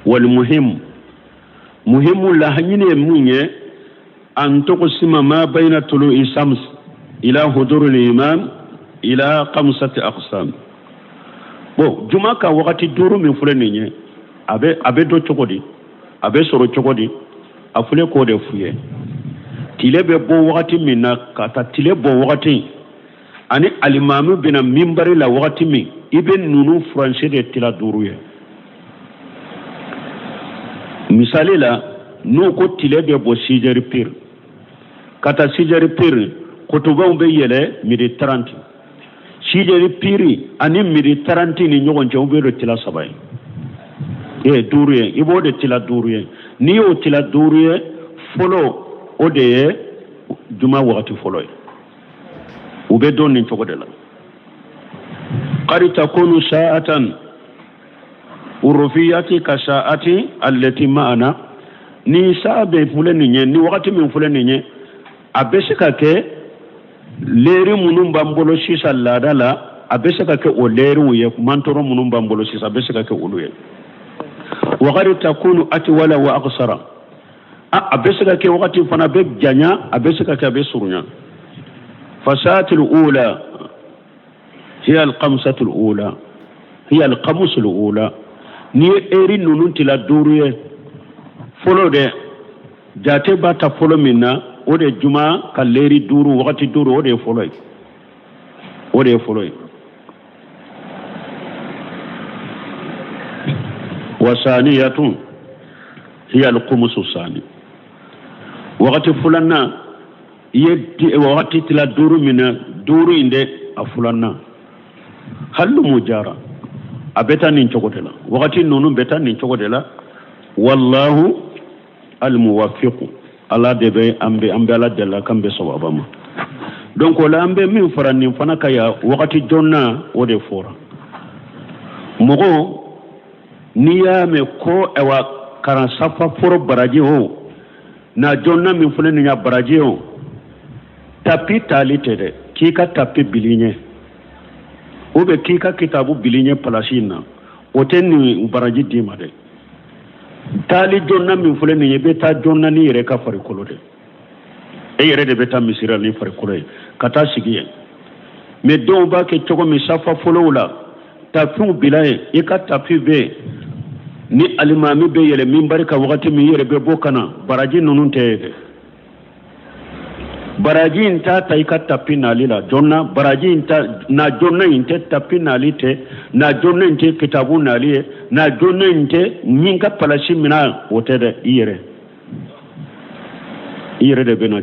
والمهم مهم لهنين مني أن تقسم ما بين طلوع الشمس إلى حضور الإمام إلى 5 أقسام. جمعة وقت دورو من فلانية أبي دو تقولي أبي سورو تقولي أفلي كود فيه تيلي بو وقت منا كاتا تيلي بو وقت أني الإمام بنا منبر لا وقت من ابن نونو فرانسي دي تلا دوروية مثالي لا نوكو تيلي بو سيجري بير كاتا سيجري بير كتبان بيالي ميري 30 سيجري بيري أني ميري 30 نيوغن جاوبيرو تلا سباي دوروية إبو دي تلا دوروية نيو تلا دوروية فولو ode juma wakati folo ube don ni chogo de la qad takunu sa'atan urufiyati ka sa'ati allati ma'ana ni sa'abe fulani nye ni wakati min fulani nye abesika ke leri munum bambolo sisa lada la abesika ke o leri uye mantoro munum bambolo sisa abesika ke uluye wa qad takunu atwala wa aqsara abesika ke wakati fana be janya abesika ke be surunya fasatul ula hiya al-khamsatul ula hiya al-khamsul ula ni eri nunun tila duruye folo de jate bata folo minna ode juma kalleri duru wakati duru ode folo wasaniyatun hiya al-khumsu sani wakati fulanna yeddi wakati tila duru mina duru inde afulanna hallu mujara abeta nin chogodela wakati nunu beta nin chogodela wallahu almuwaffiq ala debe ambe ala della kambe sawabama donc wala ambe min farani fana kaya wakati jonna ode fora mogo niyame ko ewa karan safa foro baraji ho na jonna min fulani nya baraji ho tapi talite de kika tapi bilinye obe kika kitabu bilinye palasina oteni baraji dima de tali jonna min fulani ye beta jonna ni yere ka fari kolode e yere de beta misira ni fari kolode kata sigiye me don ba ke chogo mi safa folowla tapi bilaye e ka tapi be ni alimami be yele min barika wakati mi yere be bokana baraji nunun tede baraji inta taika tapi nalila jonna baraji inta na jonna inte tapi nalite na jonna inte kitabu naliye na jonna inte nyinga palashi mina wotede iyere de bena